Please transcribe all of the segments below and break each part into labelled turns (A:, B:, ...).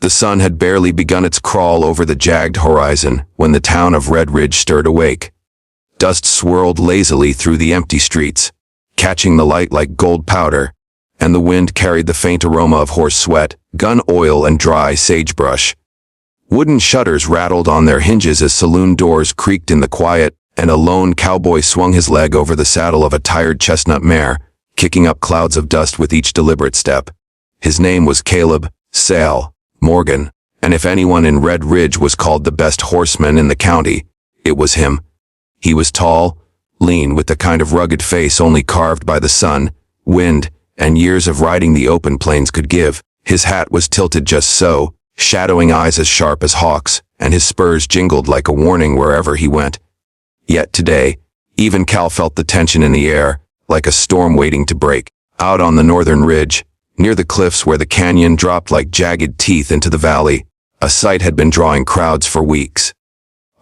A: The sun had barely begun its crawl over the jagged horizon when the town of Red Ridge stirred awake. Dust swirled lazily through the empty streets, catching the light like gold powder, and the wind carried the faint aroma of horse sweat, gun oil, and dry sagebrush. Wooden shutters rattled on their hinges as saloon doors creaked in the quiet, and a lone cowboy swung his leg over the saddle of a tired chestnut mare, kicking up clouds of dust with each deliberate step. His name was Caleb Sal Morgan, and if anyone in Red Ridge was called the best horseman in the county, it was him. He was tall, lean, with the kind of rugged face only carved by the sun, wind, and years of riding the open plains could give. His hat was tilted just so, shadowing eyes as sharp as hawks, and his spurs jingled like a warning wherever he went. Yet today, even Cal felt the tension in the air, like a storm waiting to break. Out on the northern ridge, near the cliffs where the canyon dropped like jagged teeth into the valley, a sight had been drawing crowds for weeks.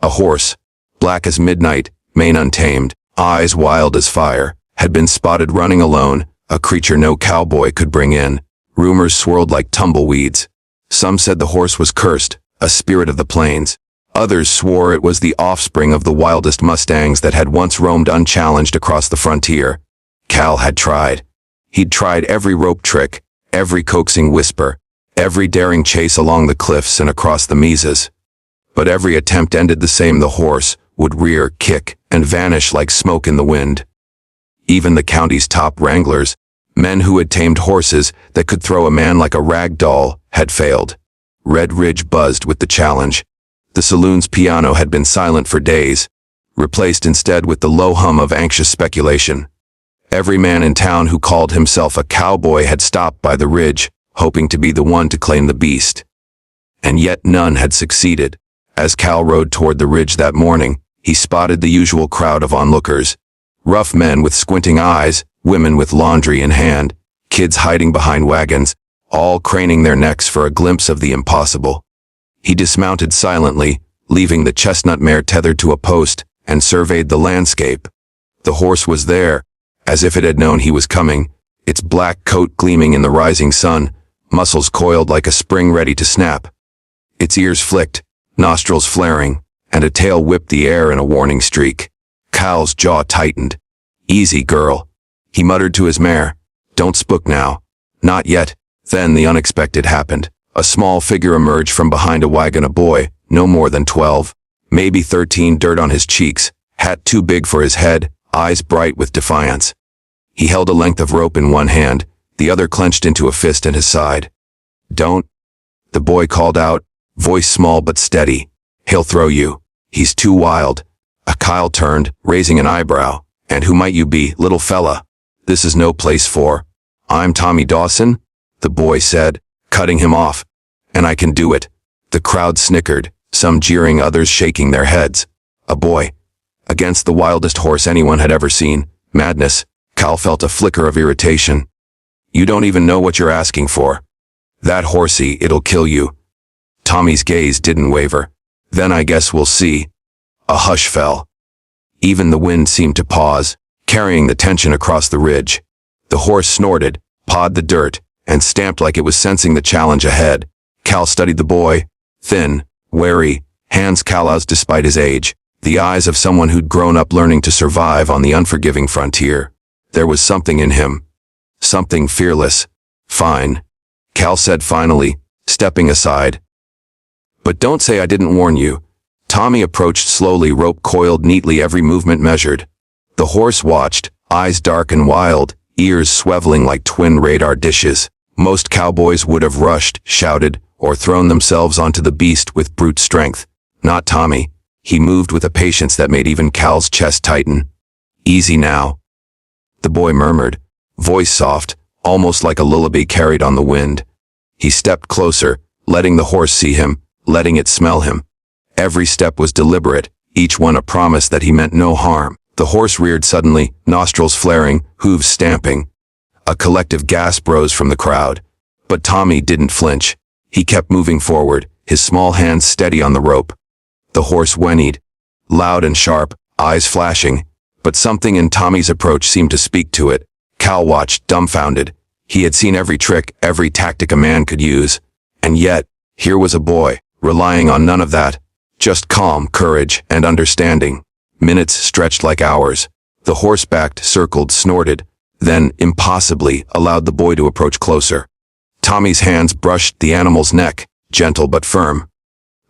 A: A horse, black as midnight, mane untamed, eyes wild as fire, had been spotted running alone, a creature no cowboy could bring in. Rumors swirled like tumbleweeds. Some said the horse was cursed, a spirit of the plains. Others swore it was the offspring of the wildest mustangs that had once roamed unchallenged across the frontier. Cal had tried. He'd tried every rope trick, every coaxing whisper, every daring chase along the cliffs and across the mesas. But every attempt ended the same. The horse would rear, kick, and vanish like smoke in the wind. Even the county's top wranglers, men who had tamed horses that could throw a man like a rag doll, had failed. Red Ridge buzzed with the challenge. The saloon's piano had been silent for days, replaced instead with the low hum of anxious speculation. Every man in town who called himself a cowboy had stopped by the ridge, hoping to be the one to claim the beast. And yet none had succeeded. As Cal rode toward the ridge that morning, he spotted the usual crowd of onlookers. Rough men with squinting eyes, women with laundry in hand, kids hiding behind wagons, all craning their necks for a glimpse of the impossible. He dismounted silently, leaving the chestnut mare tethered to a post, and surveyed the landscape. The horse was there, as if it had known he was coming, its black coat gleaming in the rising sun, muscles coiled like a spring ready to snap. Its ears flicked, nostrils flaring, and a tail whipped the air in a warning streak. Cal's jaw tightened. "Easy, girl," he muttered to his mare. "Don't spook now." Not yet. Then the unexpected happened. A small figure emerged from behind a wagon, a boy, no more than 12, maybe 13, dirt on his cheeks, hat too big for his head, eyes bright with defiance. He held a length of rope in one hand, the other clenched into a fist at his side. "Don't," the boy called out, voice small but steady. "He'll throw you. He's too wild." Kyle turned, raising an eyebrow. "And who might you be, little fella? This is no place for—" "I'm Tommy Dawson," the boy said, cutting him off. "And I can do it." The crowd snickered, some jeering, others shaking their heads. A boy against the wildest horse anyone had ever seen. Madness. Cal felt a flicker of irritation. "You don't even know what you're asking for. That horsey, it'll kill you." Tommy's gaze didn't waver. "Then I guess we'll see." A hush fell. Even the wind seemed to pause, carrying the tension across the ridge. The horse snorted, pawed the dirt, and stamped like it was sensing the challenge ahead. Cal studied the boy, thin, wary, hands calloused despite his age, the eyes of someone who'd grown up learning to survive on the unforgiving frontier. There was something in him. Something fearless. "Fine," Cal said finally, stepping aside. "But don't say I didn't warn you." Tommy approached slowly, rope coiled neatly, every movement measured. The horse watched, eyes dark and wild, ears swiveling like twin radar dishes. Most cowboys would have rushed, shouted, or thrown themselves onto the beast with brute strength. Not Tommy. He moved with a patience that made even Cal's chest tighten. "Easy now," the boy murmured, voice soft, almost like a lullaby carried on the wind. He stepped closer, letting the horse see him, letting it smell him. Every step was deliberate, each one a promise that he meant no harm. The horse reared suddenly, nostrils flaring, hooves stamping. A collective gasp rose from the crowd. But Tommy didn't flinch. He kept moving forward, his small hands steady on the rope. The horse whinnied, loud and sharp, eyes flashing, but something in Tommy's approach seemed to speak to it. Cal watched, dumbfounded. He had seen every trick, every tactic a man could use, and yet, Here was a boy, relying on none of that, just calm, courage, and understanding. Minutes stretched like hours. The horse backed, circled, snorted, then, impossibly, allowed the boy to approach closer. Tommy's hands brushed the animal's neck, gentle but firm.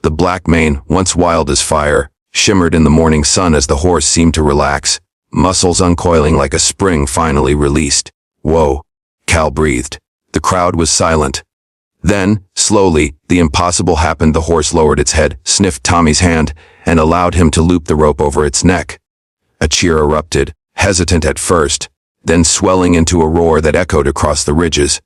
A: The black mane, once wild as fire, shimmered in the morning sun as the horse seemed to relax, muscles uncoiling like a spring finally released. Whoa, Cal breathed. The crowd was silent. Then, slowly, the impossible happened. The horse lowered its head, sniffed Tommy's hand, and allowed him to loop the rope over its neck. A cheer erupted, hesitant at first, then swelling into a roar that echoed across the ridges.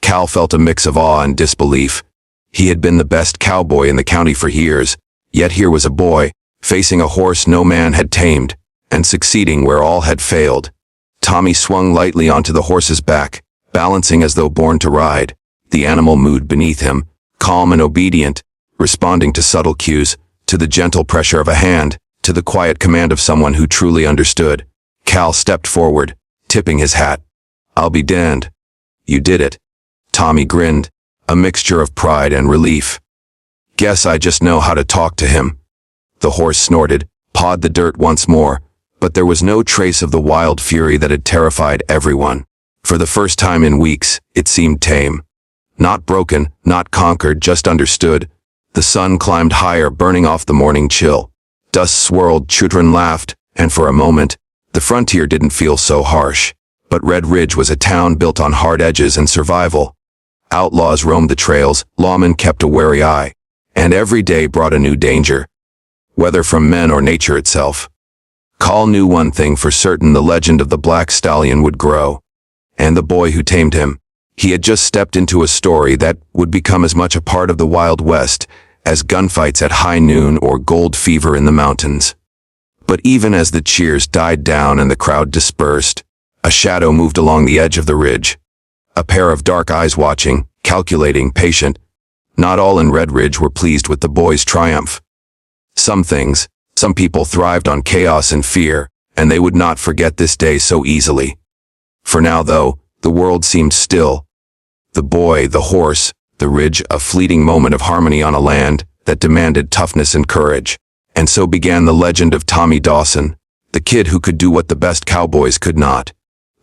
A: Cal felt a mix of awe and disbelief. He had been the best cowboy in the county for years, yet here was a boy, facing a horse no man had tamed, and succeeding where all had failed. Tommy swung lightly onto the horse's back, balancing as though born to ride. The animal moved beneath him, calm and obedient, responding to subtle cues, to the gentle pressure of a hand, to the quiet command of someone who truly understood. Cal stepped forward, tipping his hat. "I'll be damned. You did it." Tommy grinned, a mixture of pride and relief. "Guess I just know how to talk to him." The horse snorted, pawed the dirt once more, but there was no trace of the wild fury that had terrified everyone. For the first time in weeks, it seemed tame. Not broken, not conquered, just understood. The sun climbed higher, burning off the morning chill. Dust swirled, children laughed, and for a moment, the frontier didn't feel so harsh. But Red Ridge was a town built on hard edges and survival. Outlaws roamed the trails, lawmen kept a wary eye, and every day brought a new danger, whether from men or nature itself. Cal knew one thing for certain: the legend of the Black Stallion would grow. And the boy who tamed him, he had just stepped into a story that would become as much a part of the Wild West as gunfights at high noon or gold fever in the mountains. But even as the cheers died down and the crowd dispersed, a shadow moved along the edge of the ridge. A pair of dark eyes watching, calculating, patient. Not all in Red Ridge were pleased with the boy's triumph. Some people thrived on chaos and fear, and they would not forget this day so easily. For now, though, the world seemed still. The boy, the horse, the ridge, a fleeting moment of harmony on a land that demanded toughness and courage. And so began the legend of Tommy Dawson, the kid who could do what the best cowboys could not.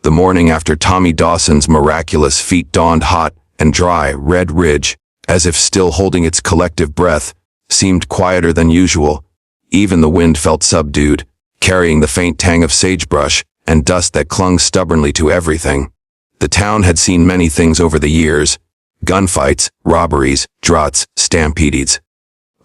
A: The morning after Tommy Dawson's miraculous feat dawned, hot and dry. Red Ridge, as if still holding its collective breath, seemed quieter than usual. Even the wind felt subdued, carrying the faint tang of sagebrush and dust that clung stubbornly to everything. The town had seen many things over the years: gunfights, robberies, droughts, stampedes.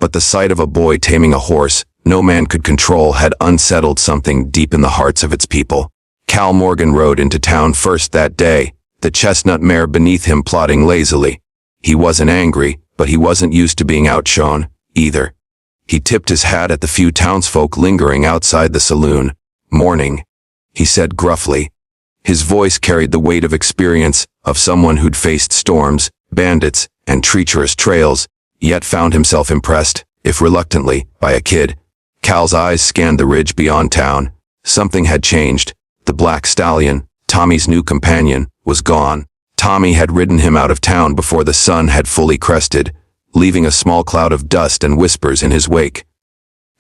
A: But the sight of a boy taming a horse no man could control had unsettled something deep in the hearts of its people. Cal Morgan rode into town first that day, the chestnut mare beneath him plodding lazily. He wasn't angry, but he wasn't used to being outshone, either. He tipped his hat at the few townsfolk lingering outside the saloon. "Morning," he said gruffly. His voice carried the weight of experience, of someone who'd faced storms, bandits, and treacherous trails, yet found himself impressed, if reluctantly, by a kid. Cal's eyes scanned the ridge beyond town. Something had changed. The Black Stallion, Tommy's new companion, was gone. Tommy had ridden him out of town before the sun had fully crested, leaving a small cloud of dust and whispers in his wake.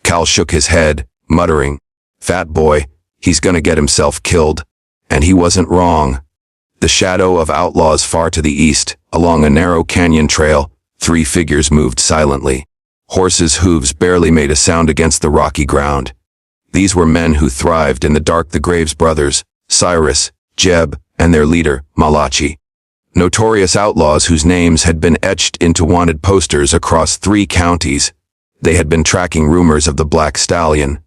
A: Cal shook his head, muttering, "Fat boy, he's gonna get himself killed." And he wasn't wrong. The shadow of Outlaws far to the east, along a narrow canyon trail, 3 figures moved silently. Horses' hooves barely made a sound against the rocky ground. These were men who thrived in the dark: the Graves brothers, Cyrus, Jeb, and their leader, Malachi. Notorious outlaws whose names had been etched into wanted posters across 3 counties. They had been tracking rumors of the Black Stallion.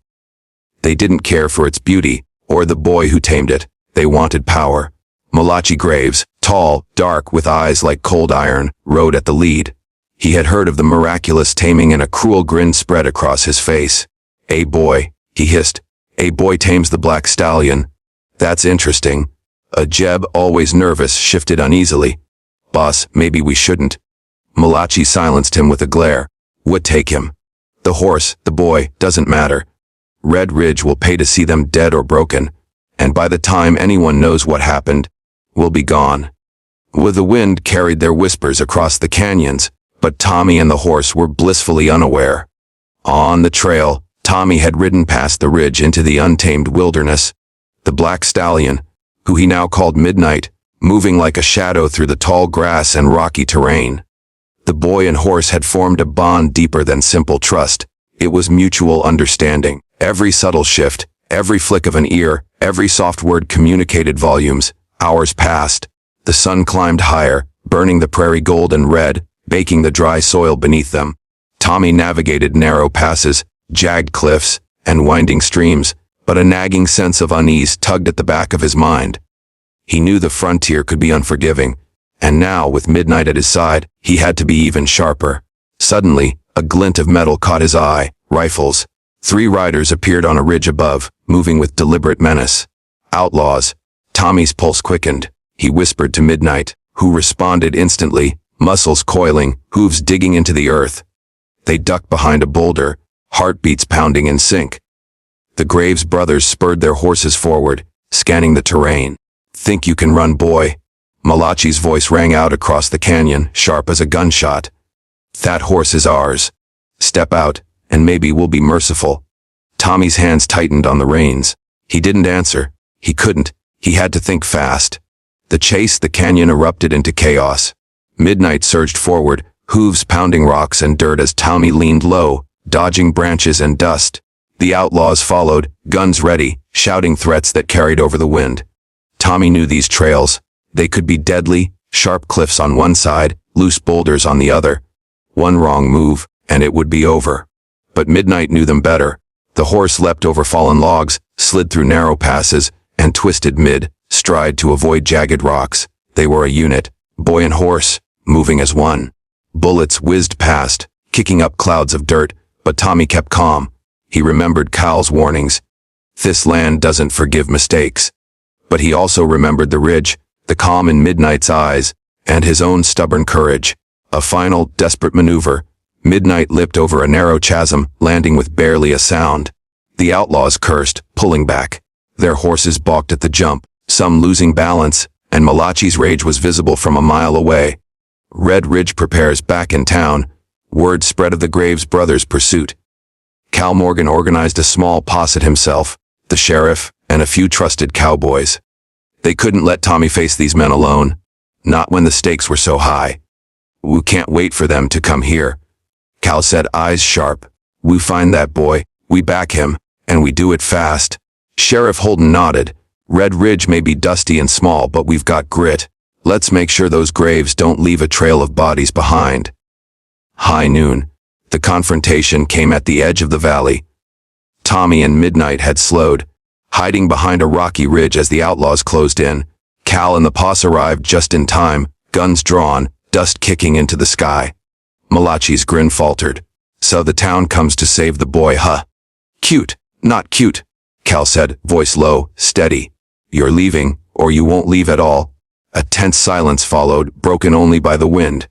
A: They didn't care for its beauty, or the boy who tamed it. They wanted power. Malachi Graves, tall, dark, with eyes like cold iron, rode at the lead. He had heard of the miraculous taming, and a cruel grin spread across his face. "A boy," he hissed. "A boy tames the Black Stallion. That's interesting." A Jeb, always nervous, shifted uneasily. "Boss, maybe we shouldn't." Malachi silenced him with a glare. "Would take him. The horse, the boy, doesn't matter. Red Ridge will pay to see them dead or broken. And by the time anyone knows what happened, we'll be gone." The wind carried their whispers across the canyons, But Tommy and the horse were blissfully unaware. On the trail, Tommy had ridden past the ridge into the untamed wilderness. The black stallion, who he now called Midnight, moving like a shadow through the tall grass and rocky terrain. The boy and horse had formed a bond deeper than simple trust. It was mutual understanding. Every subtle shift, every flick of an ear, every soft word communicated volumes. Hours passed. The sun climbed higher, burning the prairie gold and red, baking the dry soil beneath them. Tommy navigated narrow passes, jagged cliffs, and winding streams, but a nagging sense of unease tugged at the back of his mind. He knew the frontier could be unforgiving, and now, with Midnight at his side, he had to be even sharper. Suddenly, a glint of metal caught his eye. Rifles. 3 riders appeared on a ridge above, moving with deliberate menace. Outlaws. Tommy's pulse quickened. He whispered to Midnight, who responded instantly, muscles coiling, hooves digging into the earth. They ducked behind a boulder, heartbeats pounding in sync. The Graves brothers spurred their horses forward, scanning the terrain. "Think you can run, boy?" Malachi's voice rang out across the canyon, sharp as a gunshot. "That horse is ours. Step out, and maybe we'll be merciful." Tommy's hands tightened on the reins. He didn't answer. He couldn't. He had to think fast. The chase, the canyon erupted into chaos. Midnight surged forward, hooves pounding rocks and dirt as Tommy leaned low, dodging branches and dust. The outlaws followed, guns ready, shouting threats that carried over the wind. Tommy knew these trails. They could be deadly, sharp cliffs on one side, loose boulders on the other. One wrong move, and it would be over. But Midnight knew them better. The horse leapt over fallen logs, slid through narrow passes, and twisted mid-stride to avoid jagged rocks. They were a unit, boy and horse, moving as one. Bullets whizzed past, kicking up clouds of dirt, but Tommy kept calm. He remembered Cal's warnings. This land doesn't forgive mistakes. But he also remembered the ridge, the calm in Midnight's eyes, and his own stubborn courage. A final, desperate maneuver. Midnight leapt over a narrow chasm, landing with barely a sound. The outlaws cursed, pulling back. Their horses balked at the jump, some losing balance, and Malachi's rage was visible from a mile away. Red Ridge prepares back in town. Word spread of the Graves brothers' pursuit. Cal Morgan organized a small posse himself, the sheriff, and a few trusted cowboys. They couldn't let Tommy face these men alone. Not when the stakes were so high. "We can't wait for them to come here," Cal said, eyes sharp. "We find that boy, we back him, and we do it fast." Sheriff Holden nodded. "Red Ridge may be dusty and small, but we've got grit. Let's make sure those Graves don't leave a trail of bodies behind." High noon. The confrontation came at the edge of the valley. Tommy and Midnight had slowed, hiding behind a rocky ridge as the outlaws closed in. Cal and the posse arrived just in time, guns drawn, dust kicking into the sky. Malachi's grin faltered. "So the town comes to save the boy, huh?" "Cute, not cute," Cal said, voice low, steady. "You're leaving, or you won't leave at all." A tense silence followed, broken only by the wind.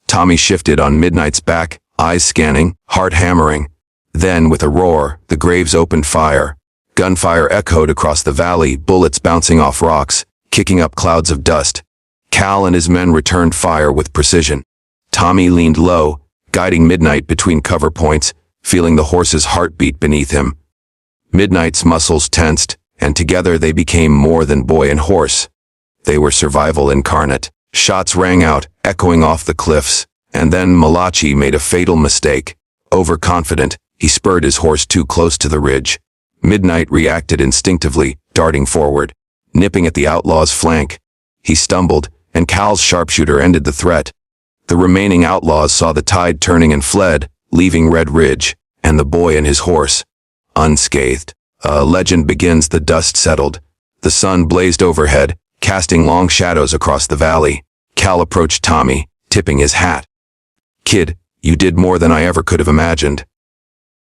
A: Tommy shifted on Midnight's back, eyes scanning, heart hammering. Then, with a roar, the Graves opened fire. Gunfire echoed across the valley, bullets bouncing off rocks, kicking up clouds of dust. Cal and his men returned fire with precision. Tommy leaned low, guiding Midnight between cover points, feeling the horse's heartbeat beneath him. Midnight's muscles tensed, and together they became more than boy and horse. They were survival incarnate. Shots rang out, echoing off the cliffs, and then Malachi made a fatal mistake. Overconfident, he spurred his horse too close to the ridge. Midnight reacted instinctively, darting forward, nipping at the outlaw's flank. He stumbled, and Cal's sharpshooter ended the threat. The remaining outlaws saw the tide turning and fled, leaving Red Ridge, and the boy and his horse unscathed. A legend begins. The dust settled. The sun blazed overhead, casting long shadows across the valley. Cal approached Tommy, tipping his hat. "Kid, you did more than I ever could have imagined."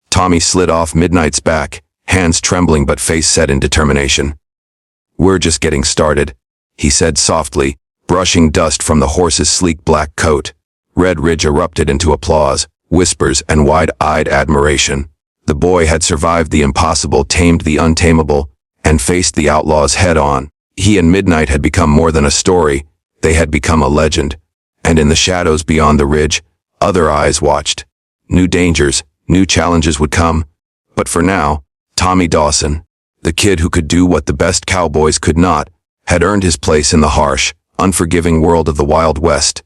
A: Tommy slid off Midnight's back, hands trembling but face set in determination. "We're just getting started," he said softly, brushing dust from the horse's sleek black coat. Red Ridge erupted into applause, whispers, and wide-eyed admiration. The boy had survived the impossible, tamed the untamable, and faced the outlaws head-on. He and Midnight had become more than a story. They had become a legend. And in the shadows beyond the ridge, Other eyes watched. New dangers, new challenges would come. But for now, Tommy Dawson, the kid who could do what the best cowboys could not, had earned his place in the harsh, unforgiving world of the Wild West.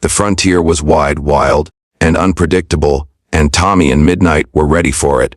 A: The frontier was wide, wild, and unpredictable, and Tommy and Midnight were ready for it.